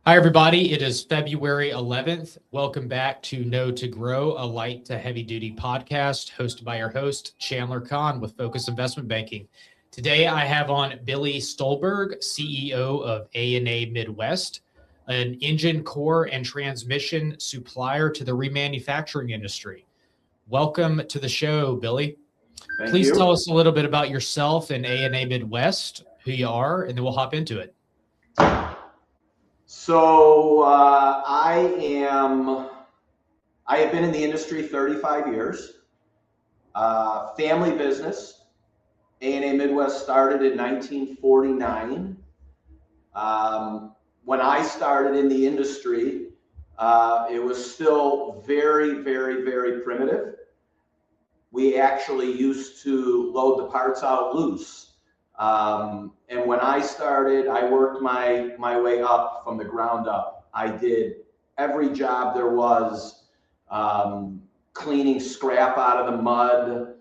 Hi, everybody. It is February 11th. Welcome back to Know to Grow, a light to heavy duty podcast hosted by our host, Chandler Kohn with Focus Investment Banking. Today, I have on Billy Stolberg, CEO of A&A Midwest, an engine core and transmission supplier to the remanufacturing industry. Welcome to the show, Billy. Thank Please you. tell us a little bit about yourself and A&A Midwest, who you are, and then we'll hop into it. So I have been in the industry 35 years. Family business. A&A Midwest started in 1949. When I started in the industry, it was still very, very, very primitive. We actually used to load the parts out loose. And when I started, I worked my way up from the ground up. I did every job there was, cleaning scrap out of the mud,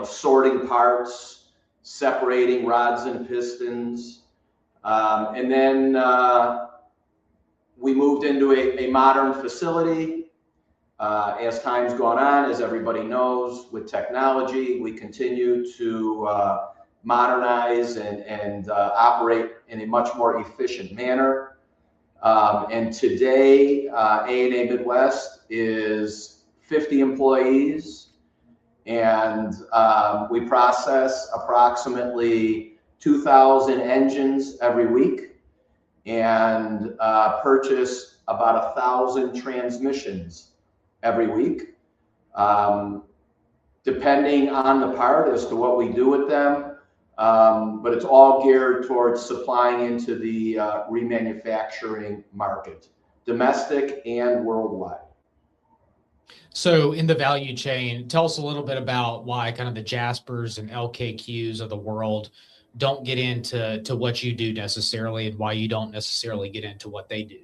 sorting parts, separating rods and pistons. And then we moved into a modern facility. As time's gone on, as everybody knows, with technology, we continue to modernize and operate in a much more efficient manner. And today, A&A Midwest is 50 employees, and we process approximately 2,000 engines every week and purchase about 1,000 transmissions every week, depending on the part as to what we do with them. But it's all geared towards supplying into the remanufacturing market, domestic and worldwide. So in the value chain, tell us a little bit about why kind of the Jaspers and LKQs of the world don't get into what you do necessarily, and why you don't necessarily get into what they do.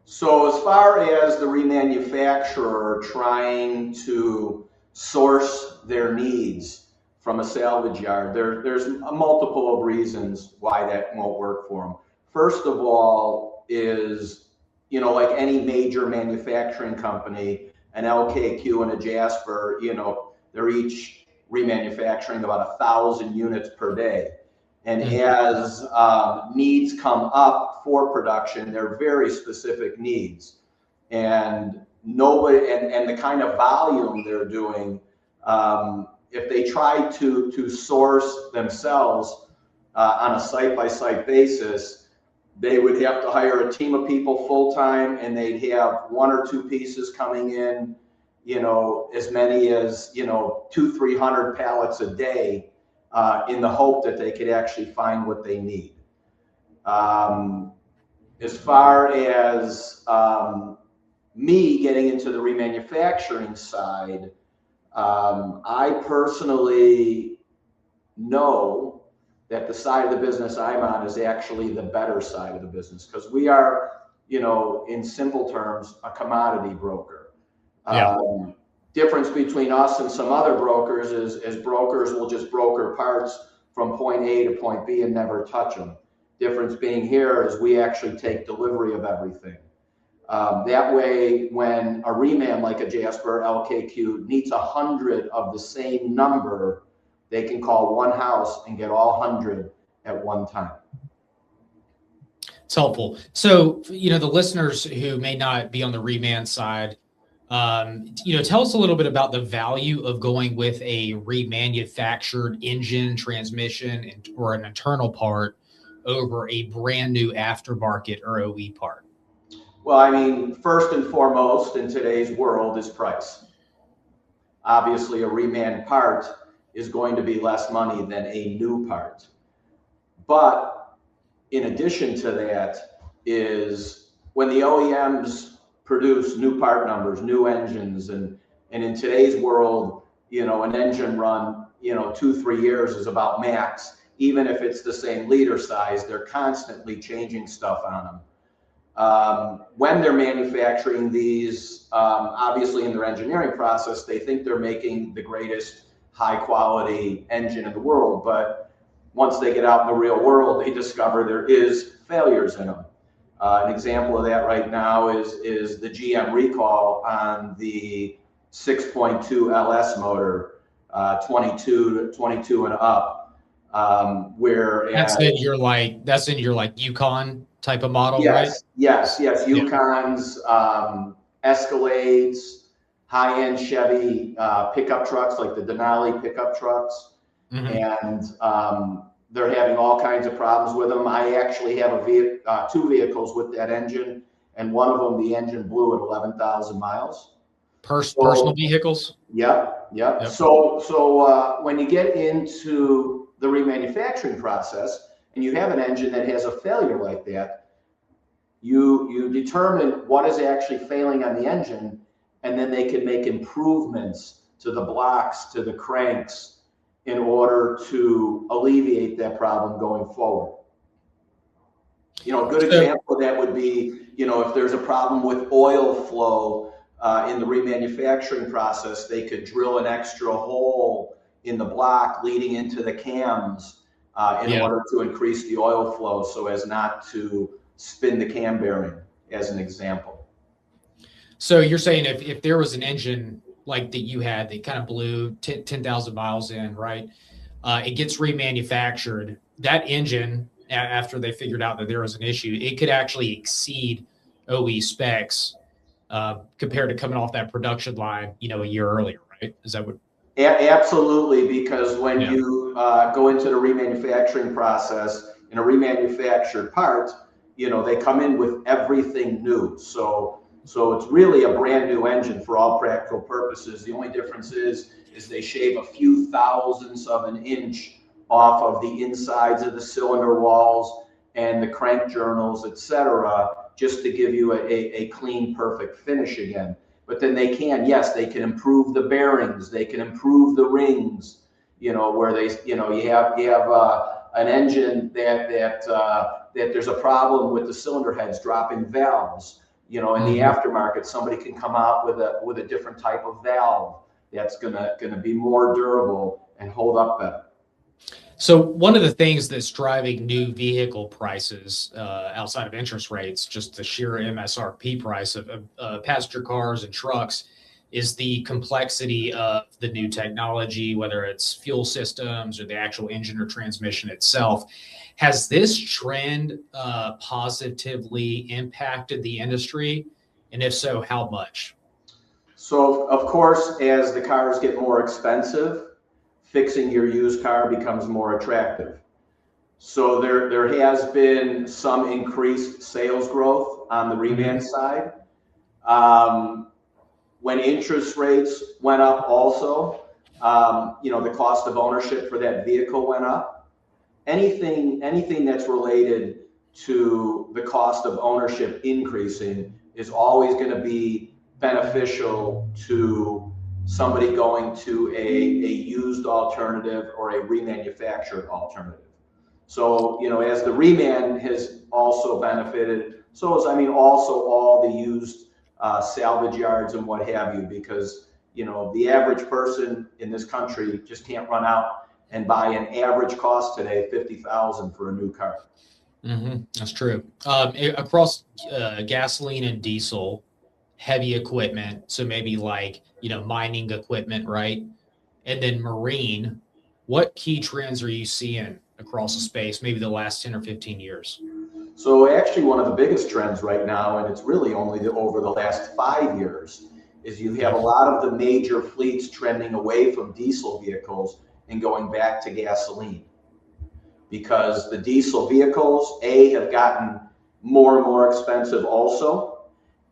So as far as the remanufacturer trying to source their needs from a salvage yard, there's a multiple of reasons why that won't work for them. First of all is, like any major manufacturing company, an LKQ and a Jasper, they're each remanufacturing about 1,000 units per day. And as needs come up for production, they're very specific needs, and the kind of volume they're doing. If they try to source themselves on a site-by-site basis, they would have to hire a team of people full-time, and they'd have one or two pieces coming in, as many as 200-300 pallets a day. In the hope that they could actually find what they need. As far as me getting into the remanufacturing side, I personally know that the side of the business I'm on is actually the better side of the business, because we are, in simple terms, a commodity broker. Yeah. Difference between us and some other brokers is brokers will just broker parts from point A to point B and never touch them. Difference being here is we actually take delivery of everything. That way, when a reman like a Jasper LKQ needs 100 of the same number, they can call one house and get all 100 at one time. It's helpful. So, the listeners who may not be on the reman side, tell us a little bit about the value of going with a remanufactured engine, transmission, or an internal part over a brand new aftermarket or OE part. Well, first and foremost in today's world is price. Obviously, a reman part is going to be less money than a new part. But in addition to that is when the OEMs produce new part numbers, new engines, and in today's world, an engine run, 2-3 years is about max. Even if it's the same liter size, they're constantly changing stuff on them. When they're manufacturing these, obviously in their engineering process, they think they're making the greatest high quality engine in the world, but once they get out in the real world, they discover there is failures in them. An example of that right now is the GM recall on the 6.2 LS motor, 22 and up, where That's in your like Yukon type of model, right? yes, Yeah. Yukons, Escalades, high-end Chevy pickup trucks like the Denali pickup trucks, and they're having all kinds of problems with them. I actually have two vehicles with that engine, and one of them, the engine blew at 11,000 miles. Personal vehicles? Yep. So when you get into the remanufacturing process and you have an engine that has a failure like that, you determine what is actually failing on the engine, and then they can make improvements to the blocks, to the cranks, in order to alleviate that problem going forward. A good example of that would be, if there's a problem with oil flow in the remanufacturing process, they could drill an extra hole in the block leading into the cams in order to increase the oil flow so as not to spin the cam bearing, as an example. So you're saying if there was an engine like that you had that kind of blew 10,000 miles in, right? It gets remanufactured. That engine, after they figured out that there was an issue, it could actually exceed OE specs compared to coming off that production line, a year earlier, right? Is that what? Absolutely, because when you go into the remanufacturing process in a remanufactured part, they come in with everything new. So it's really a brand new engine for all practical purposes. The only difference is they shave a few thousandths of an inch off of the insides of the cylinder walls and the crank journals, etc., just to give you a clean, perfect finish again. But then they can improve the bearings, they can improve the rings, where you have an engine that there's a problem with the cylinder heads dropping valves. In the aftermarket, somebody can come out with a different type of valve that's gonna be more durable and hold up better. So one of the things that's driving new vehicle prices outside of interest rates, just the sheer MSRP price of passenger cars and trucks, is the complexity of the new technology, whether it's fuel systems or the actual engine or transmission itself. Has this trend positively impacted the industry? And if so, how much? So, of course, as the cars get more expensive, fixing your used car becomes more attractive. So there has been some increased sales growth on the reman side. When interest rates went up also, the cost of ownership for that vehicle went up. Anything that's related to the cost of ownership increasing is always going to be beneficial to somebody going to a used alternative or a remanufactured alternative. So, as the reman has also benefited, so is, also all the used salvage yards and what have you, because, the average person in this country just can't run out and buy an average cost today, $50,000 for a new car. That's true. Across gasoline and diesel, heavy equipment, so maybe like, mining equipment, right? And then marine, what key trends are you seeing across the space, maybe the last 10 or 15 years? So actually one of the biggest trends right now, and it's really only over the last 5 years, is you have a lot of the major fleets trending away from diesel vehicles and going back to gasoline. Because the diesel vehicles, have gotten more and more expensive also,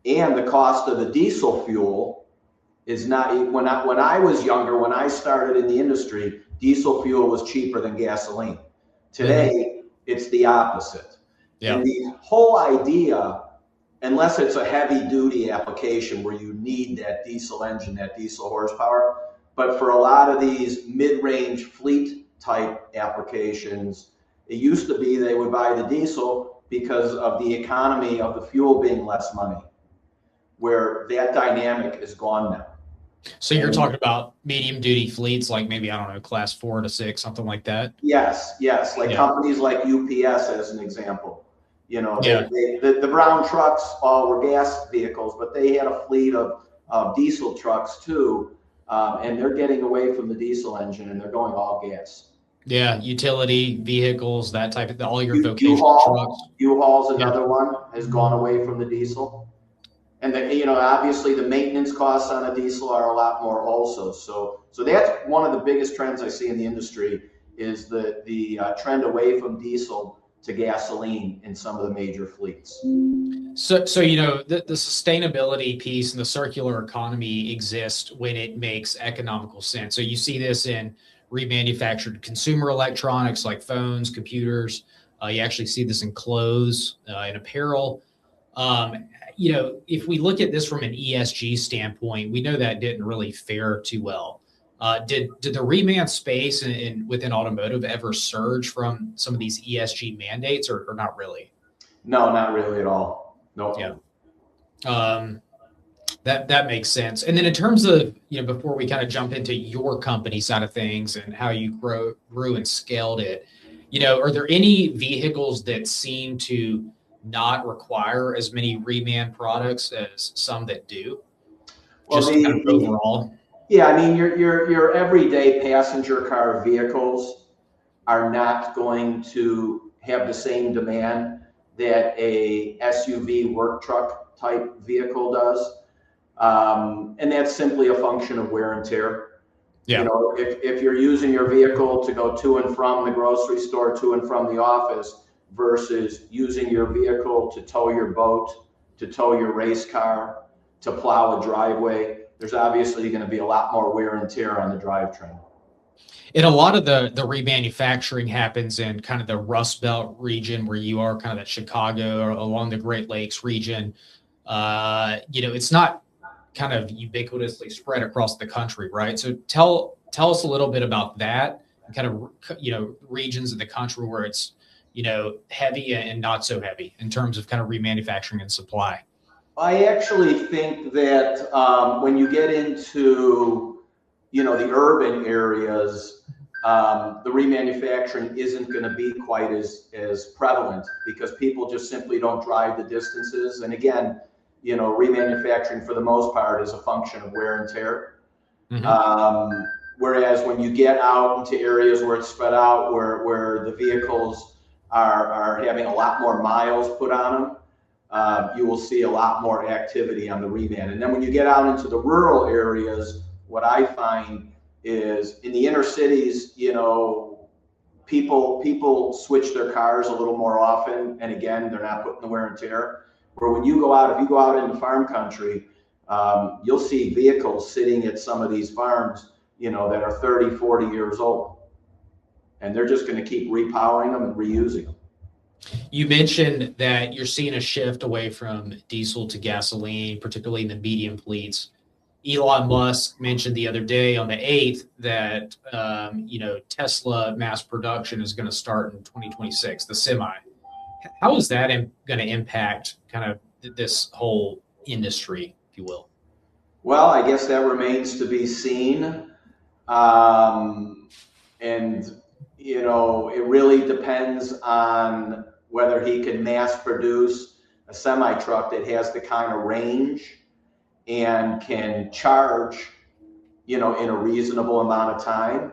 and the cost of the diesel fuel is not, when I was younger, when I started in the industry, diesel fuel was cheaper than gasoline. Today, it's the opposite. And the whole idea, unless it's a heavy duty application where you need that diesel engine, that diesel horsepower, but for a lot of these mid-range fleet type applications, it used to be they would buy the diesel because of the economy of the fuel being less money, where that dynamic is gone now. So you're talking about medium duty fleets, like maybe, I don't know, class 4 to 6, something like that. Yes, yes, like companies like UPS as an example. You know, the brown trucks all were gas vehicles, but they had a fleet of diesel trucks too, and they're getting away from the diesel engine and they're going all gas. Yeah, utility vehicles, that type of, all your vocational trucks. U-Haul's another one, has gone away from the diesel. And obviously the maintenance costs on a diesel are a lot more also. So that's one of the biggest trends I see in the industry is the trend away from diesel to gasoline in some of the major fleets. So the sustainability piece and the circular economy exists when it makes economical sense. So you see this in remanufactured consumer electronics like phones, computers. You actually see this in clothes, in apparel. If we look at this from an ESG standpoint, we know that didn't really fare too well. Did the reman space within automotive ever surge from some of these ESG mandates, or not really? No, not really at all. No. Yeah. That makes sense. And then in terms of, before we kind of jump into your company side of things and how you grew and scaled it, are there any vehicles that seem to not require as many reman products as some that do? Well, just kind of overall. Yeah, I mean, your everyday passenger car vehicles are not going to have the same demand that a SUV work truck type vehicle does. And that's simply a function of wear and tear. Yeah. If you're using your vehicle to go to and from the grocery store, to and from the office, versus using your vehicle to tow your boat, to tow your race car, to plow a driveway, there's obviously going to be a lot more wear and tear on the drivetrain. And a lot of the remanufacturing happens in kind of the Rust Belt region where you are, kind of that Chicago or along the Great Lakes region. It's not kind of ubiquitously spread across the country, right? So tell us a little bit about that, and kind of, regions of the country where it's, heavy and not so heavy in terms of kind of remanufacturing and supply. I actually think that when you get into, the urban areas, the remanufacturing isn't going to be quite as prevalent because people just simply don't drive the distances. And again, remanufacturing for the most part is a function of wear and tear. Mm-hmm. Whereas when you get out into areas where it's spread out, where the vehicles are having a lot more miles put on them, you will see a lot more activity on the reman. And then when you get out into the rural areas, what I find is in the inner cities, people switch their cars a little more often. And again, they're not putting the wear and tear. Where when you go out, if you go out into farm country, you'll see vehicles sitting at some of these farms, that are 30, 40 years old. And they're just going to keep repowering them and reusing them. You mentioned that you're seeing a shift away from diesel to gasoline, particularly in the medium fleets. Elon Musk mentioned the other day on the 8th that, Tesla mass production is going to start in 2026, the semi. How is that going to impact kind of this whole industry, if you will? Well, I guess that remains to be seen. It really depends on whether he can mass produce a semi truck that has the kind of range and can charge, in a reasonable amount of time.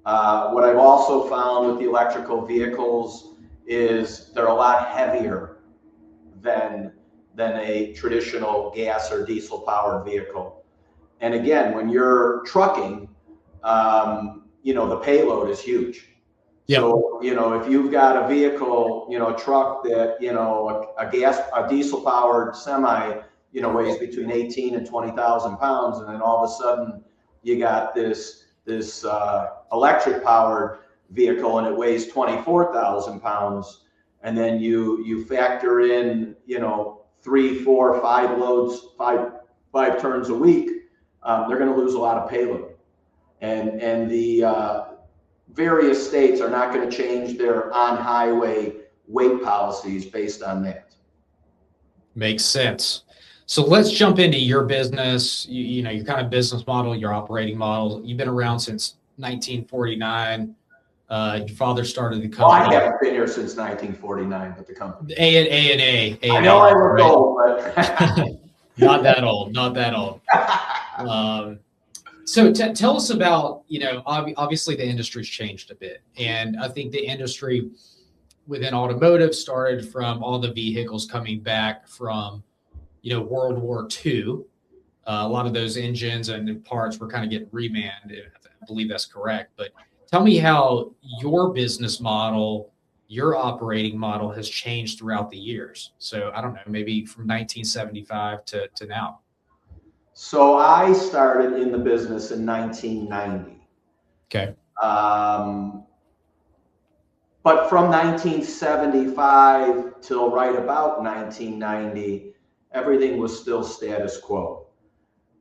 What I've also found with the electrical vehicles is they're a lot heavier than a traditional gas or diesel powered vehicle. And again, when you're trucking, the payload is huge. Yep. So, if you've got a vehicle, a truck that, a diesel powered semi, weighs between 18 and 20,000 pounds. And then all of a sudden you got this electric powered vehicle and it weighs 24,000 pounds. And then you factor in, 3, 4, 5 loads, five turns a week. They're going to lose a lot of payload. And the various states are not going to change their on-highway weight policies based on that. Makes sense. So let's jump into your business, you know, your kind of business model, your operating model. You've been around since 1949. Your father started the Well, I company. haven't been here since 1949, but the company. A&A, I know I look right? old, but Not that old, not that old. So tell us about, you know, obviously the industry's changed a bit. And I think the industry within automotive started from all the vehicles coming back from, you know, World War II. A lot of those engines and parts were kind of getting remanded. I believe that's correct. But tell me how your business model, your operating model has changed throughout the years. So I don't know, maybe from 1975 to now. so I started in the business in 1990. Okay. But from 1975 till right about 1990, everything was still status quo.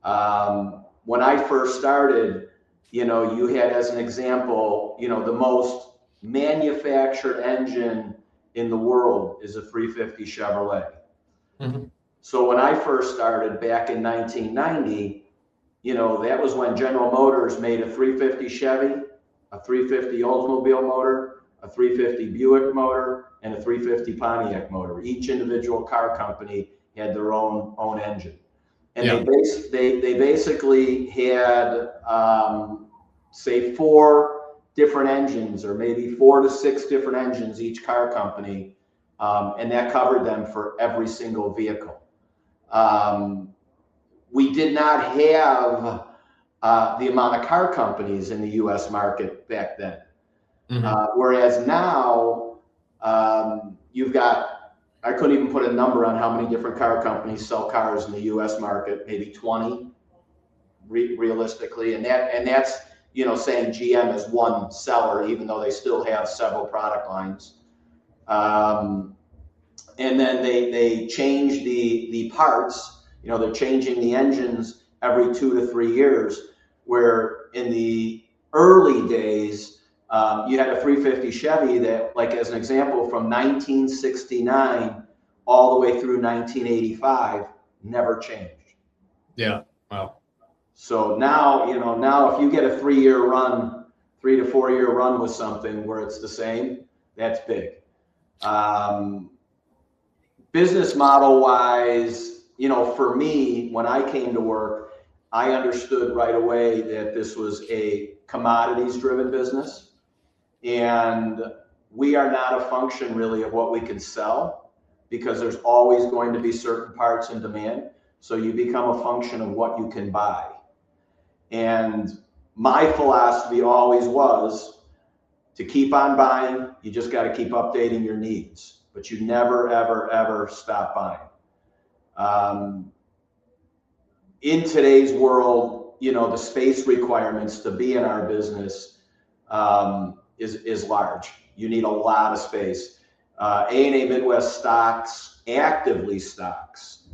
When I first started, you know, you had as an example, you know, the most manufactured engine in the world is a 350 Chevrolet. Mm-hmm. So when I first started back in 1990, you know, that was when General Motors made a 350 Chevy, a 350 Oldsmobile motor, a 350 Buick motor, and a 350 Pontiac motor. Each individual car company had their own engine. And Yeah. they basically had, say, 4 different engines, or maybe 4 to 6 different engines, each car company, and that covered them for every single vehicle. We did not have the amount of car companies in the U.S. market back then. Whereas now, you've got, I couldn't even put a number on how many different car companies sell cars in the U.S. market, maybe 20 realistically. And that's, you know, saying GM is one seller, even though they still have several product lines. And then they change the parts, you know, they're changing the engines every 2 to 3 years, where in the early days, you had a 350 Chevy that, like as an example, from 1969 all the way through 1985, never changed. Yeah. Wow. So now, you know, now if you get a 3-year run, 3 to 4 year run with something where it's the same, that's big. Business model wise, you know, for me, when I came to work, I understood right away that this was a commodities driven business. And we are not a function really of what we can sell, because there's always going to be certain parts in demand. So you become a function of what you can buy. And my philosophy always was to keep on buying. You just got to keep updating your needs, but you never, ever, ever stop buying. In today's world, you know, the space requirements to be in our business is large. You need a lot of space. A&A Midwest actively stocks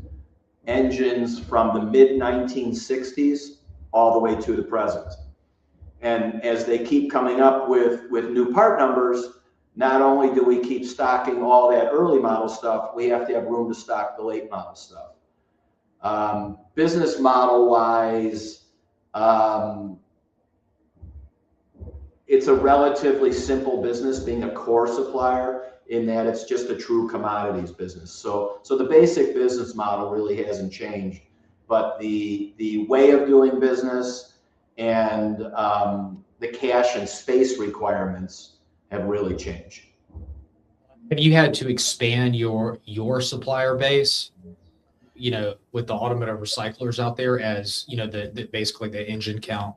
engines from the mid 1960s all the way to the present. And as they keep coming up with new part numbers, not only do we keep stocking all that early model stuff, we have to have room to stock the late model stuff. Business model wise, it's a relatively simple business, being a core supplier, in that it's just a true commodities business. So the basic business model really hasn't changed, but the way of doing business and the cash and space requirements have really changed. Have you had to expand your supplier base, you know, with the automotive recyclers out there, as you know, the basically the engine count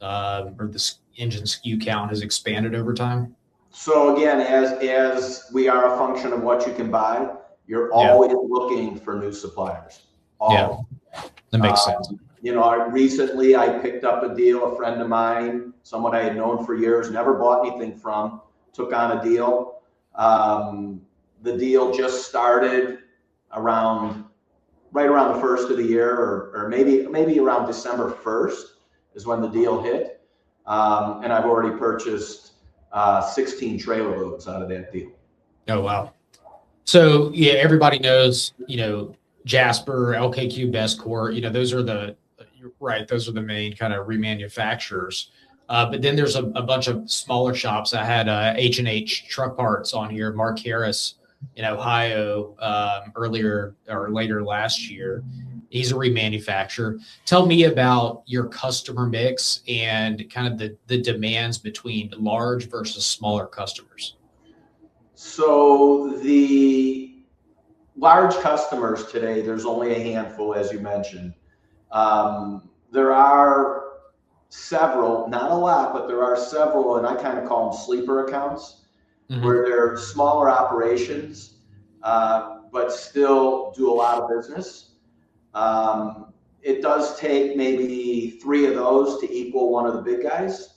or the engine SKU count has expanded over time? So again, as we are a function of what you can buy, you're always looking for new suppliers. Always. Yeah, that makes sense. You know, recently I picked up a deal, a friend of mine, someone I had known for years, never bought anything from, took on a deal. The deal just started right around the first of the year, or maybe around December 1st is when the deal hit. And I've already purchased 16 trailer loads out of that deal. Oh, wow. So yeah, everybody knows, you know, Jasper, LKQ, Bestcore, those are you're right. Those are the main kind of remanufacturers. But then there's a bunch of smaller shops. I had H&H Truck Parts on here, Mark Harris in Ohio earlier or later last year. He's a remanufacturer. Tell me about your customer mix and kind of the demands between large versus smaller customers. So the large customers today, there's only a handful, as you mentioned. There are several, not a lot, but there are several, and I kind of call them sleeper accounts, where they're smaller operations, but still do a lot of business. It does take maybe 3 of those to equal one of the big guys.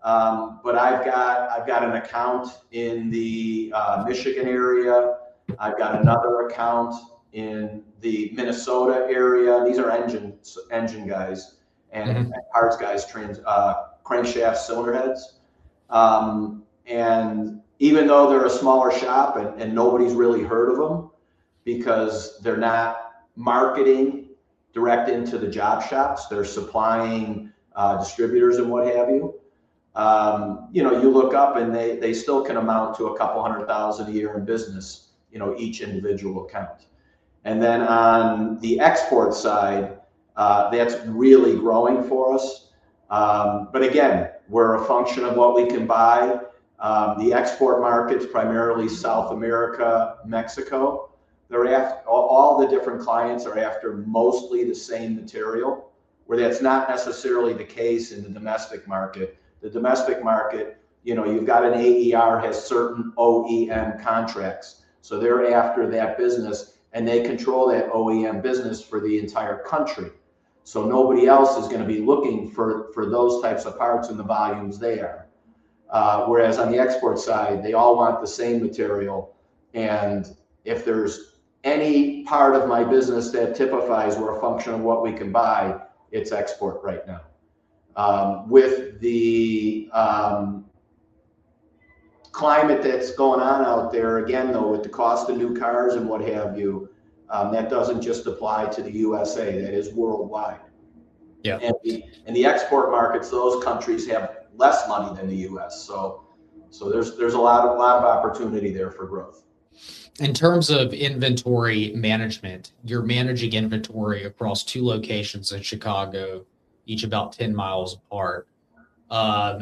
But I've got an account in the Michigan area. I've got another account in the Minnesota area. These are engine guys and parts guys, crankshaft cylinder heads. And even though they're a smaller shop and nobody's really heard of them because they're not marketing direct into the job shops, they're supplying distributors and what have you. You look up and they still can amount to a couple $100,000 a year in business, each individual account. And then on the export side, that's really growing for us. But again, we're a function of what we can buy. The export markets, primarily South America, Mexico, they're after, all the different clients are after mostly the same material, where that's not necessarily the case in the domestic market. The domestic market, you've got an AER has certain OEM contracts. So they're after that business and they control that OEM business for the entire country. So nobody else is going to be looking for those types of parts in the volumes they are. Whereas on the export side, they all want the same material. And if there's any part of my business that typifies we're a function of what we can buy, it's export right now. With the climate that's going on out there, again, though, with the cost of new cars and what have you, that doesn't just apply to the USA, that is worldwide. Yeah. And the export markets, those countries have less money than the US. So there's a lot of opportunity there for growth. In terms of inventory management, you're managing inventory across 2 locations in Chicago, each about 10 miles apart. How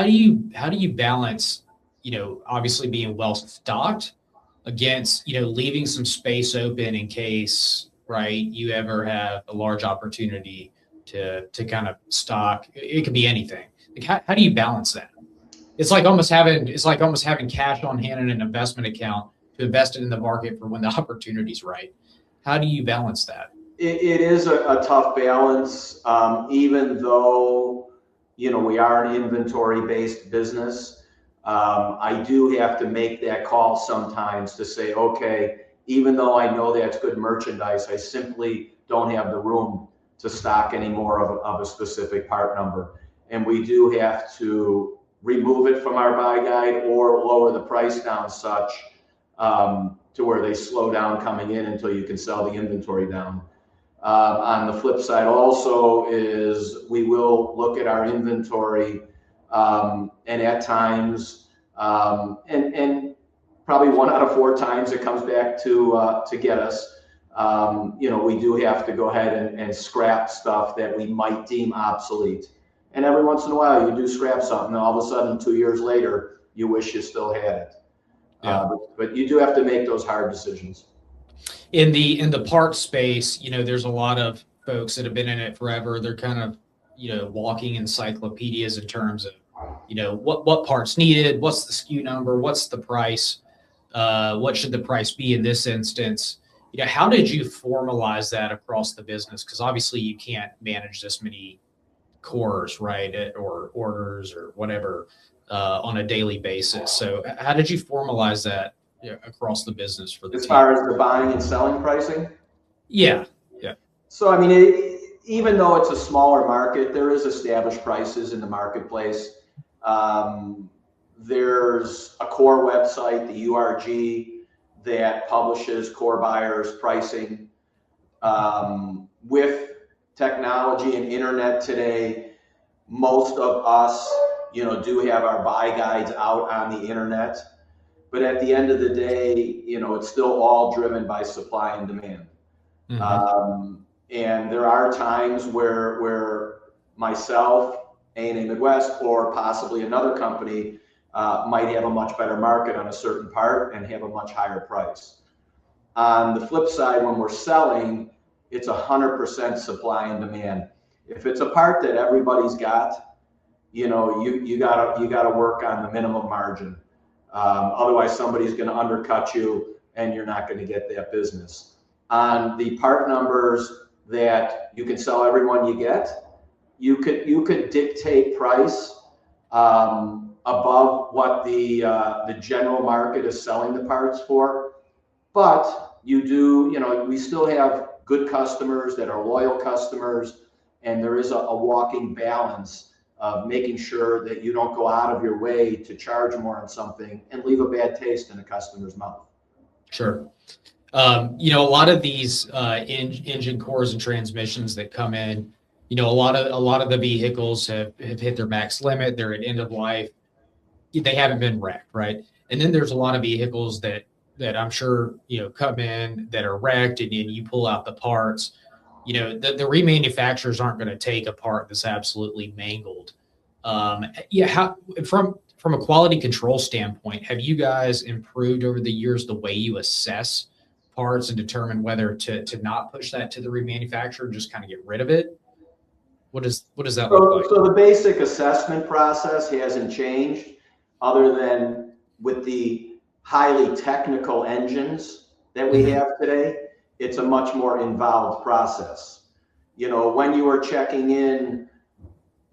do you balance, obviously being well stocked against, leaving some space open in case, right, you ever have a large opportunity to kind of stock? It could be anything. Like how do you balance that? It's like almost having cash on hand in an investment account to invest it in the market for when the opportunity's right. How do you balance that? It is a tough balance, even though, we are an inventory-based business. I do have to make that call sometimes to say, okay, even though I know that's good merchandise, I simply don't have the room to stock any more of a specific part number. And we do have to remove it from our buy guide or lower the price down such to where they slow down coming in until you can sell the inventory down. On the flip side also is we will look at our inventory and at times, and probably 1 out of 4 times it comes back to get us. We do have to go ahead and scrap stuff that we might deem obsolete. And every once in a while you do scrap something and all of a sudden 2 years later, you wish you still had it. Yeah. But you do have to make those hard decisions. In the parts space, there's a lot of folks that have been in it forever. They're kind of, walking encyclopedias in terms of, what parts needed, what's the SKU number, what's the price, what should the price be in this instance? How did you formalize that across the business? Because obviously you can't manage this many cores, right, or orders or whatever on a daily basis. So how did you formalize that across the business for the as far as the buying and selling pricing? Yeah. So even though it's a smaller market, there is established prices in the marketplace. There's a core website, the URG, that publishes core buyers pricing. With technology and internet today, most of us, do have our buy guides out on the internet. But at the end of the day, it's still all driven by supply and demand. Mm-hmm. And there are times where myself, A&A Midwest, or possibly another company might have a much better market on a certain part and have a much higher price. On the flip side, when we're selling, it's 100% supply and demand. If it's a part that everybody's got, you gotta work on the minimum margin. Otherwise, somebody's going to undercut you, and you're not going to get that business. On the part numbers that you can sell everyone you get, you could dictate price above what the general market is selling the parts for. But we still have good customers that are loyal customers, and there is a walking balance of making sure that you don't go out of your way to charge more on something and leave a bad taste in a customer's mouth. Sure. A lot of these engine cores and transmissions that come in, a lot of the vehicles have hit their max limit. They're at end of life. They haven't been wrecked, right? And then there's a lot of vehicles that I'm sure, come in that are wrecked, and then you pull out the parts. The remanufacturers aren't going to take a part that's absolutely mangled. From a quality control standpoint, have you guys improved over the years the way you assess parts and determine whether to not push that to the remanufacturer, just kind of get rid of it? What does that look like? So the basic assessment process hasn't changed, other than with the highly technical engines that we have today. It's a much more involved process. When you are checking in,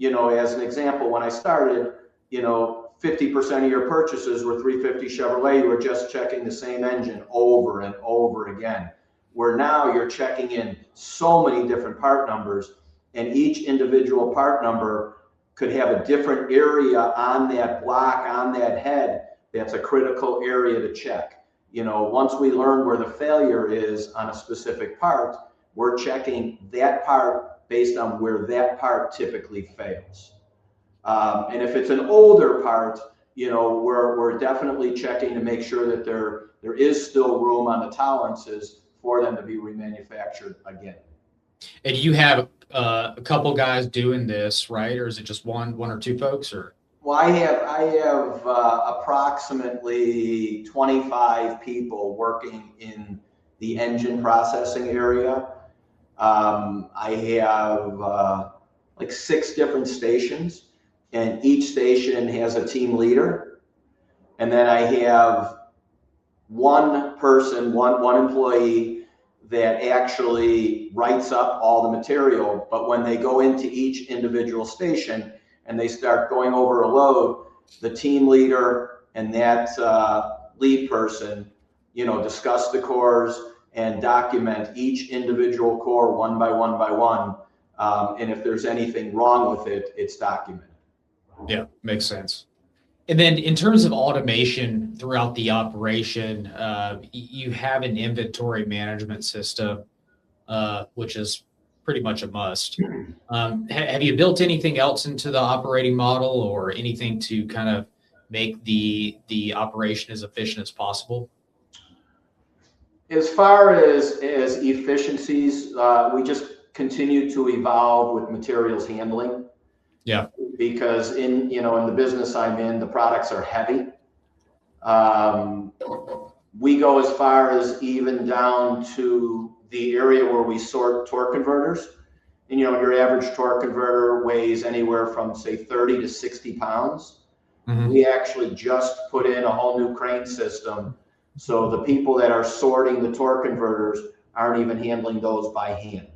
as an example, when I started, 50% of your purchases were 350 Chevrolet. You were just checking the same engine over and over again. Where now you're checking in so many different part numbers, and each individual part number could have a different area on that block, on that head, that's a critical area to check. Once we learn where the failure is on a specific part, we're checking that part based on where that part typically fails. And if it's an older part, we're definitely checking to make sure that there is still room on the tolerances for them to be remanufactured again. And you have a couple guys doing this, right? Or is it just one or two folks? Or well, I have approximately 25 people working in the engine processing area. I have like 6 different stations, and each station has a team leader. And then I have one person, one employee that actually writes up all the material. But when they go into each individual station and they start going over a load, the team leader and that lead person, discuss the cores and document each individual core one by one. And if there's anything wrong with it, it's documented. Yeah, makes sense. And then in terms of automation throughout the operation, you have an inventory management system, which is pretty much a must. Have you built anything else into the operating model, or anything to kind of make the operation as efficient as possible? As far as efficiencies, we just continue to evolve with materials handling. Yeah. Because in the business I'm in, the products are heavy. We go as far as even down to the area where we sort torque converters. And your average torque converter weighs anywhere from, say, 30 to 60 pounds. Mm-hmm. We actually just put in a whole new crane system, so the people that are sorting the torque converters aren't even handling those by hand.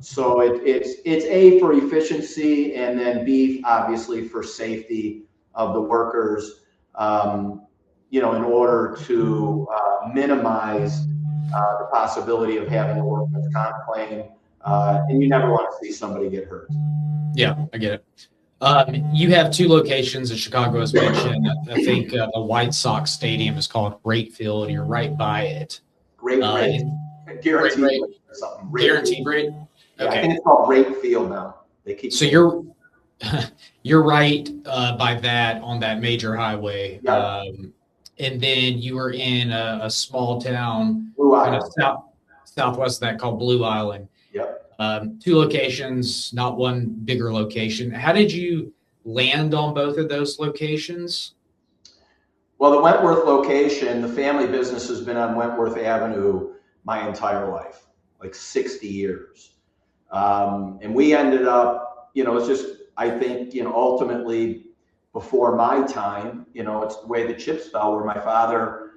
So it's A, for efficiency, and then B, obviously, for safety of the workers, in order to minimize the possibility of having a workman's comp claim, and you never want to see somebody get hurt. Yeah, I get it. You have 2 locations in Chicago, as mentioned. I think the White Sox Stadium is called Great Field. You're right by it. Great. Guaranteed Rate. rate or something. Guaranteed rate. Yeah, Okay. I think it's called rate field now. They keep. So you're right by that on that major highway. Yeah. And then you were in a small town, Blue kind of Island. southwest of that, called Blue Island. Yep. Two locations, not one bigger location. How did you land on both of those locations? Well, the Wentworth location, the family business has been on Wentworth Avenue my entire life, like 60 years. And we ended up, it's just, I think, ultimately before my time, it's the way the chips fell, where my father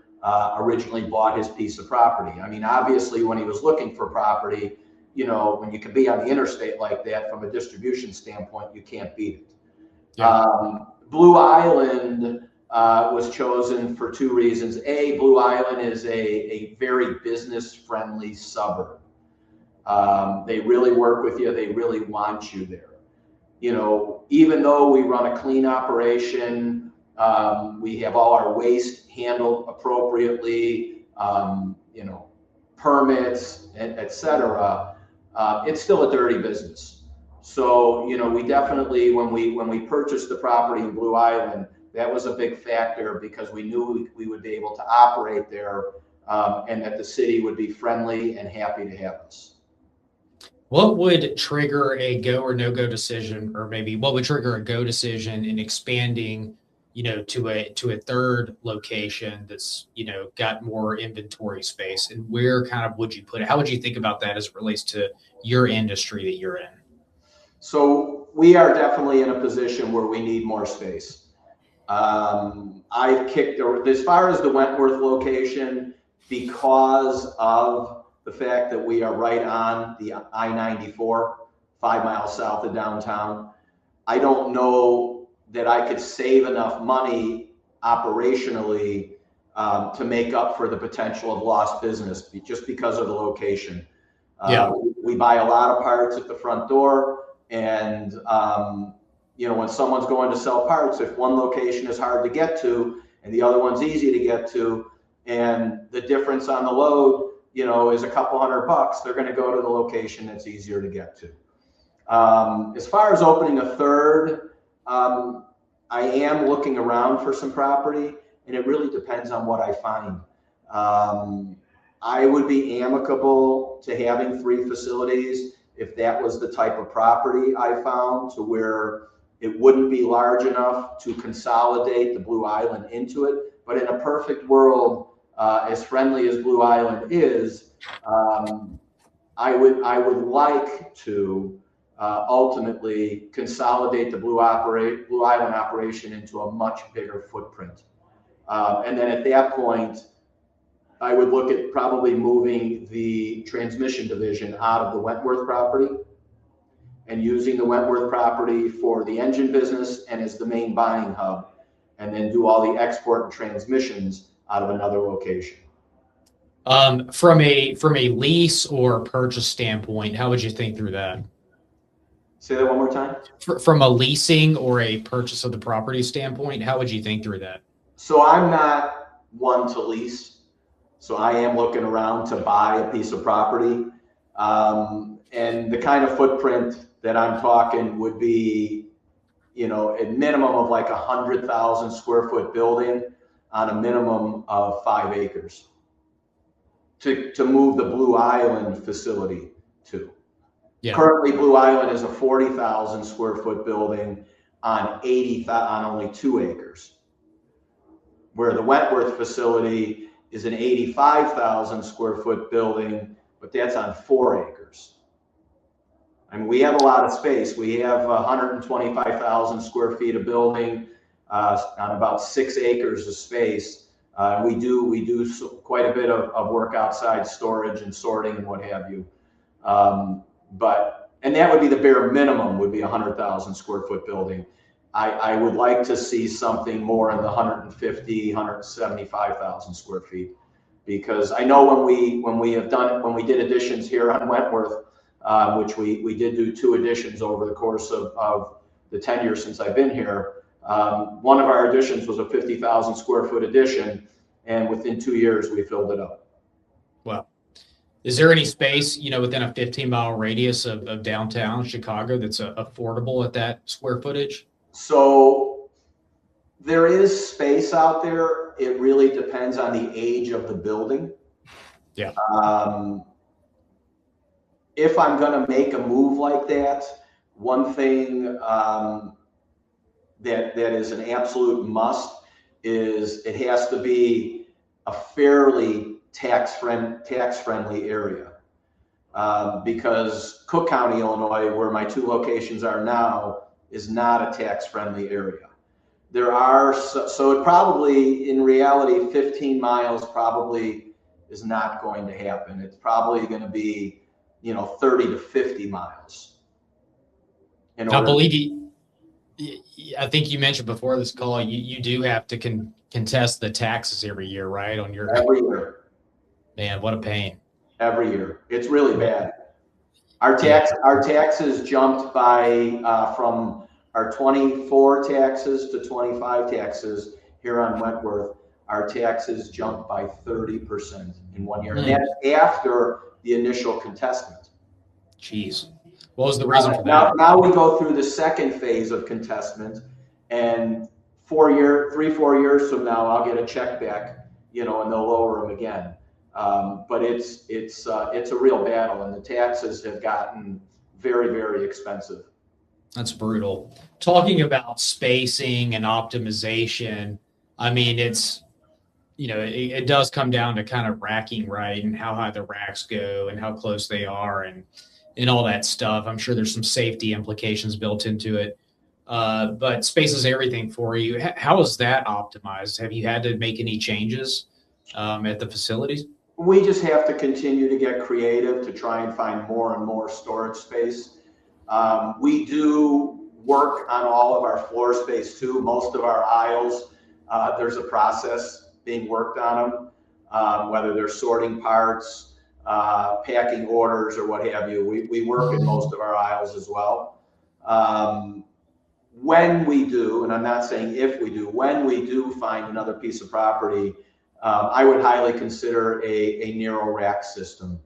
originally bought his piece of property. I mean, obviously, when he was looking for property, when you can be on the interstate like that from a distribution standpoint, you can't beat it. Yeah. Blue Island was chosen for two reasons. A, Blue Island is a very business-friendly suburb. They really work with you. They really want you there. Even though we run a clean operation, we have all our waste handled appropriately, permits, et cetera. It's still a dirty business. So, we definitely, when we purchased the property in Blue Island, that was a big factor because we knew we would be able to operate there, and that the city would be friendly and happy to have us. What would trigger a go or no go decision, or maybe what would trigger a go decision in expanding, to a third location that's, got more inventory space? And where kind of would you put it? How would you think about that as it relates to your industry that you're in? So we are definitely in a position where we need more space. As far as the Wentworth location, because of the fact that we are right on the I-94, 5 miles south of downtown, I don't know that I could save enough money operationally to make up for the potential of lost business just because of the location. We buy a lot of parts at the front door, and when someone's going to sell parts, if one location is hard to get to and the other one's easy to get to, and the difference on the load, is a couple $100, they're going to go to the location that's easier to get to. As far as opening a third, I am looking around for some property, and it really depends on what I find. I would be amicable to having 3 facilities if that was the type of property I found, to where it wouldn't be large enough to consolidate the Blue Island into it. But in a perfect world, as friendly as Blue Island is, I would like to ultimately consolidate the Blue Island operation into a much bigger footprint. And then at that point, I would look at probably moving the transmission division out of the Wentworth property and using the Wentworth property for the engine business and as the main buying hub, and then do all the export and transmissions out of another location. From a lease or purchase standpoint, how would you think through that? Say that one more time. From a leasing or a purchase of the property standpoint, how would you think through that? So I'm not one to lease. So I am looking around to buy a piece of property. And the kind of footprint that I'm talking would be, a minimum of like 100,000 square foot building on a minimum of 5 acres to move the Blue Island facility to. Yeah. Currently, Blue Island is a 40,000 square foot building on only 2 acres, where the Wentworth facility is an 85,000 square foot building, but that's on 4 acres. I mean, we have a lot of space. We have 125,000 square feet of building on about 6 acres of space. We do quite a bit of work outside, storage and sorting and what have you. And that would be the bare minimum, would be 100,000 square foot building. I would like to see something more in the 150, 175,000 square feet, because I know when we did additions here on Wentworth, which we did do 2 additions over the course of the 10 years since I've been here. One of our additions was a 50,000 square foot addition, and within 2 years we filled it up. Wow. Is there any space, within a 15-mile radius of downtown Chicago that's affordable at that square footage? So there is space out there. It really depends on the age of the building. Yeah. If I'm going to make a move like that, one thing that is an absolute must is it has to be a fairly tax-friendly area. Because Cook County, Illinois, where my two locations are now, is not a tax-friendly area. There are, so it probably, in reality, 15 miles probably is not going to happen. It's probably going to be, 30 to 50 miles. I believe I think you mentioned before this call, you do have to contest the taxes every year, right? Every year. Man, what a pain. Every year. It's really bad. Our taxes jumped by from our 24 taxes to 25 taxes here on Wentworth. Our taxes jumped by 30% in 1 year. And that's after the initial contestment. Jeez. What was the reason for that? Now we go through the second phase of contestment, and 4 years from now, I'll get a check back, and they'll lower them again. But it's a real battle, and the taxes have gotten very, very expensive. That's brutal. Talking about spacing and optimization, I mean, it's, it does come down to kind of racking, right? And how high the racks go and how close they are and all that stuff. I'm sure there's some safety implications built into it. But space is everything for you. How is that optimized? Have you had to make any changes at the facilities? We just have to continue to get creative to try and find more and more storage space. We do work on all of our floor space too. Most of our aisles, there's a process being worked on them, whether they're sorting parts, packing orders, or what have you. We work in most of our aisles as well. When we do, and I'm not saying if we do, when we do find another piece of property, I would highly consider a narrow rack system,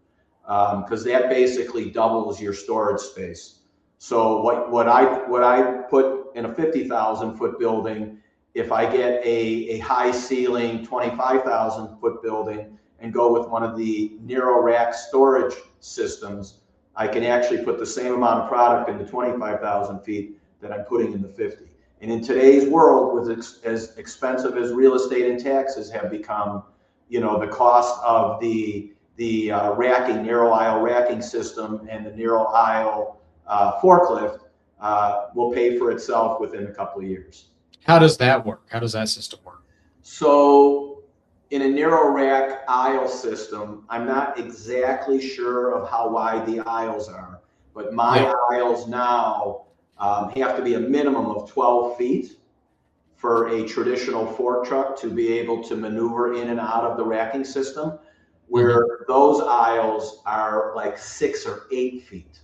because that basically doubles your storage space. So what I put in a 50,000 foot building, if I get a high ceiling 25,000 foot building and go with one of the narrow rack storage systems, I can actually put the same amount of product into 25,000 feet that I'm putting in the 50. And in today's world, with as expensive as real estate and taxes have become, the cost of the narrow aisle racking system and the narrow aisle forklift will pay for itself within a couple of years. How does that work? How does that system work? So in a narrow rack aisle system, I'm not exactly sure of how wide the aisles are, but my aisles now have to be a minimum of 12 feet for a traditional fork truck to be able to maneuver in and out of the racking system, where those aisles are like 6 or 8 feet.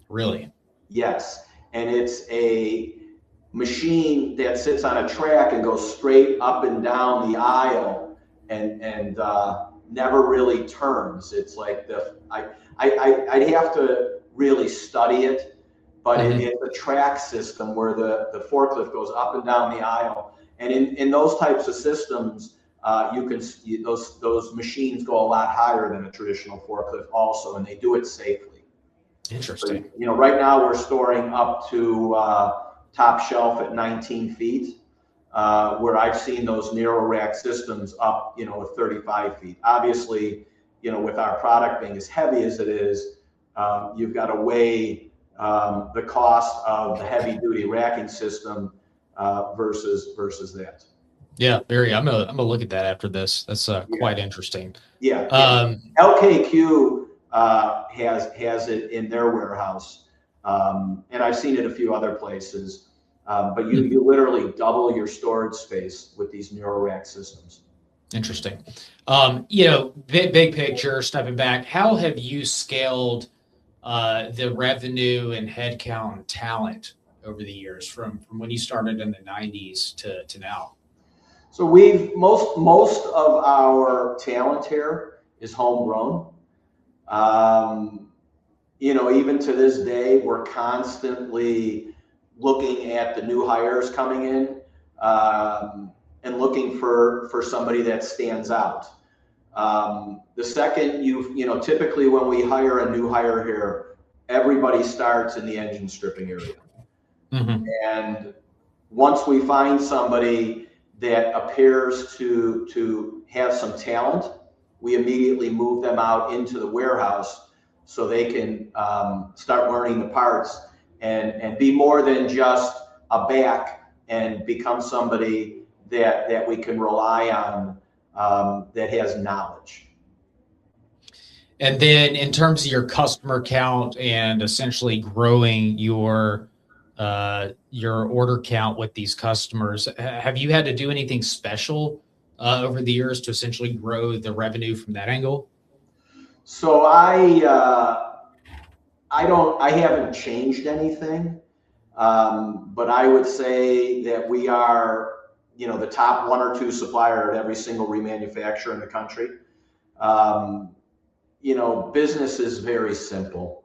Really? Yes. And it's a machine that sits on a track and goes straight up and down the aisle and never really turns. It's like I'd have to really study it, but it's a track system where the forklift goes up and down the aisle. And in those types of systems, those machines go a lot higher than a traditional forklift also, and they do it safely. Interesting. So, right now we're storing up to top shelf at 19 feet, where I've seen those narrow rack systems up, with 35 feet. Obviously, with our product being as heavy as it is, you've got to weigh the cost of the heavy duty racking system versus that. Yeah, very. I'm gonna look at that after this. That's quite interesting. Yeah. LKQ has it in their warehouse, and I've seen it a few other places. But you literally double your storage space with these narrow rack systems. Interesting. Big picture, stepping back, how have you scaled the revenue and headcount and talent over the years from when you started in the 90s to now? So most of our talent here is homegrown. Even to this day, we're constantly looking at the new hires coming in, and looking for somebody that stands out. The second typically when we hire a new hire here, everybody starts in the engine stripping area. Mm-hmm. And once we find somebody that appears to have some talent, we immediately move them out into the warehouse so they can start learning the parts and be more than just a back and become somebody that we can rely on, that has knowledge. And then in terms of your customer count and essentially growing your order count with these customers, have you had to do anything special over the years to essentially grow the revenue from that angle? So I haven't changed anything, but I would say that we are, the top one or two supplier at every single remanufacturer in the country. Business is very simple.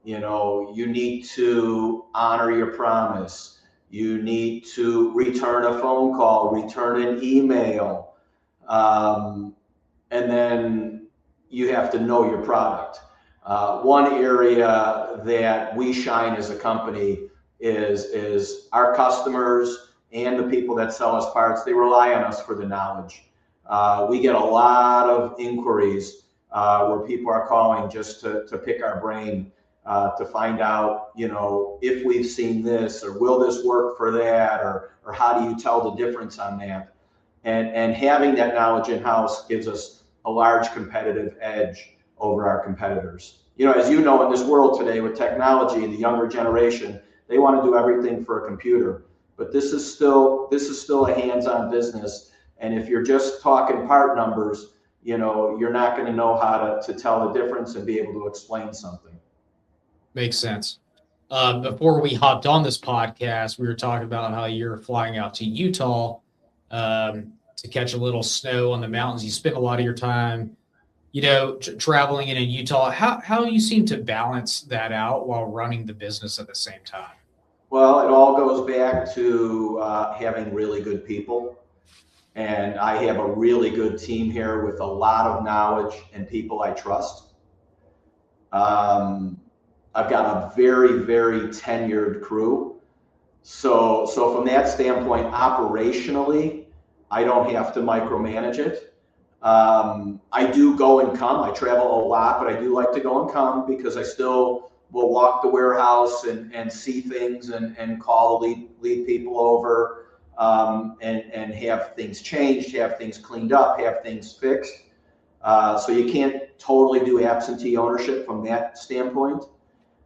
You need to honor your promise. You need to return a phone call, return an email, and then you have to know your product. One area that we shine as a company is our customers and the people that sell us parts. They rely on us for the knowledge. We get a lot of inquiries where people are calling just to pick our brain, to find out, if we've seen this, or will this work for that, or how do you tell the difference on that? And having that knowledge in-house gives us a large competitive edge over our competitors. As you know, in this world today with technology, the younger generation, they want to do everything for a computer. But this is still a hands-on business. And if you're just talking part numbers, you're not going to know how to tell the difference and be able to explain something. Makes sense. Before we hopped on this podcast, we were talking about how you're flying out to Utah to catch a little snow on the mountains. You spend a lot of your time, traveling in Utah. How you seem to balance that out while running the business at the same time? Well, it all goes back to having really good people. And I have a really good team here with a lot of knowledge and people I trust. I've got a very, very tenured crew. So from that standpoint, operationally, I don't have to micromanage it. I do go and come. I travel a lot, but I do like to go and come because I still will walk the warehouse and see things and call the lead people over, and have things changed, have things cleaned up, have things fixed. So you can't totally do absentee ownership from that standpoint.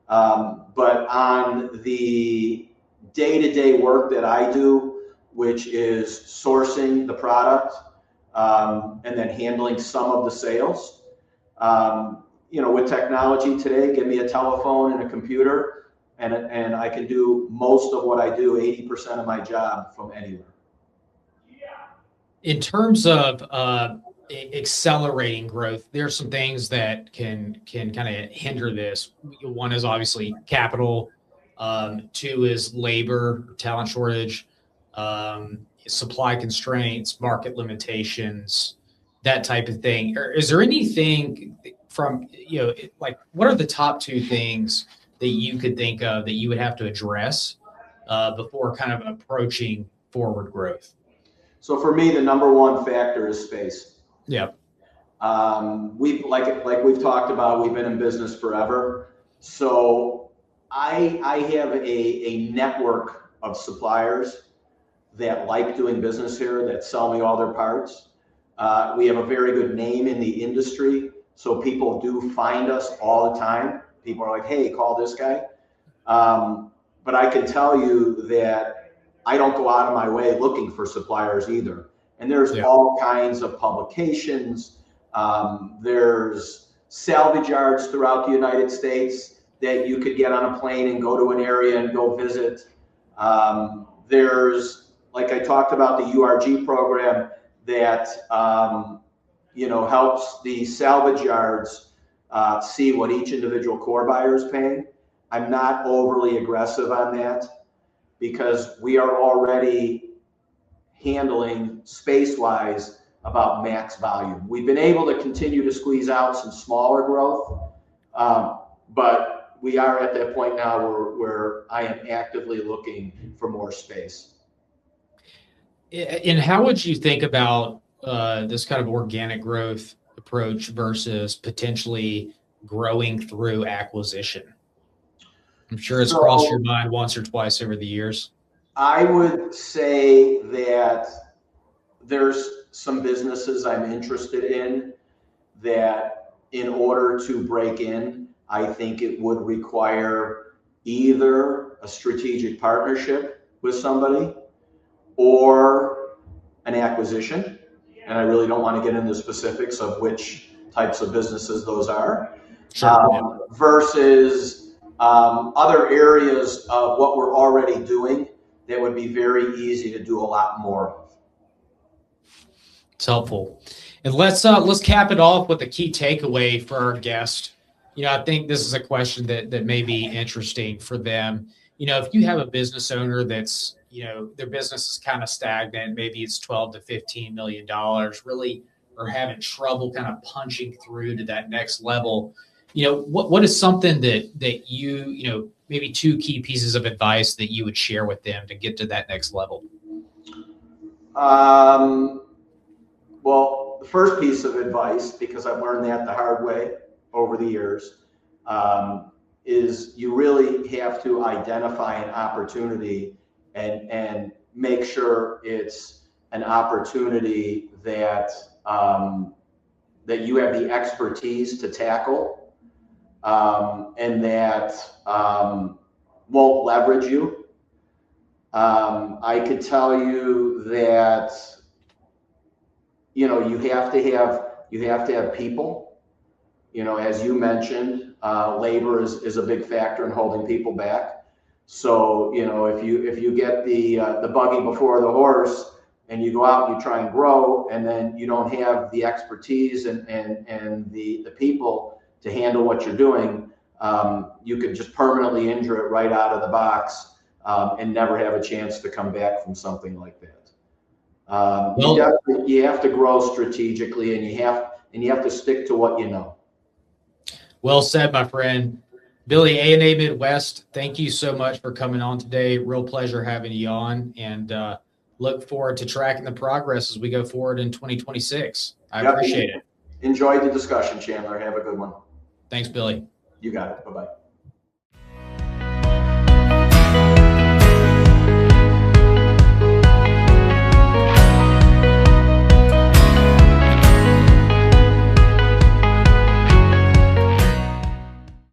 But on the day-to-day work that I do, which is sourcing the product, and then handling some of the sales, with technology today, give me a telephone and a computer, and I can do most of what I do, 80% of my job, from anywhere. In terms of accelerating growth, there are some things that can kind of hinder this. One is obviously capital. Two is labor, talent shortage, supply constraints, market limitations, that type of thing. Is there anything from, what are the top two things that you could think of that you would have to address before kind of approaching forward growth? So for me, the number one factor is space. Yeah. We've like we've talked about, we've been in business forever. So I have a network of suppliers that like doing business here, that sell me all their parts. We have a very good name in the industry, so people do find us all the time. People are like, hey, call this guy. But I can tell you that I don't go out of my way looking for suppliers either. And there's all kinds of publications. There's salvage yards throughout the United States that you could get on a plane and go to an area and go visit. There's, like I talked about, the URG program that helps the salvage yards see what each individual core buyer is paying. I'm not overly aggressive on that because we are already handling space-wise about max volume. We've been able to continue to squeeze out some smaller growth, but we are at that point now where I am actively looking for more space. And how would you think about this kind of organic growth approach versus potentially growing through acquisition? I'm sure it's crossed your mind once or twice over the years. I would say that there's some businesses I'm interested in that in order to break in, I think it would require either a strategic partnership with somebody or an acquisition. And I really don't want to get into specifics of which types of businesses those are. Sure. Versus other areas of what we're already doing that would be very easy to do a lot more of. It's helpful. And let's cap it off with a key takeaway for our guest. I think this is a question that may be interesting for them. If you have a business owner that's, their business is kind of stagnant, maybe it's $12 to $15 million, really are having trouble kind of punching through to that next level. What is something that you, maybe two key pieces of advice that you would share with them to get to that next level? Well, the first piece of advice, because I've learned that the hard way over the years, is you really have to identify an opportunity and make sure it's an opportunity that that you have the expertise to tackle, and that won't leverage you. I could tell you that you have to have people. As you mentioned, labor is a big factor in holding people back. So if you get the buggy before the horse and you go out and you try and grow, and then you don't have the expertise and the people to handle what you're doing, you could just permanently injure it right out of the box, and never have a chance to come back from something like that. You have to grow strategically, and you have to stick to what you know. Well said, my friend. Billy, A&A Midwest, thank you so much for coming on today. Real pleasure having you on, and look forward to tracking the progress as we go forward in 2026. I appreciate it. Enjoyed the discussion, Chandler. Have a good one. Thanks, Billy. You got it. Bye-bye.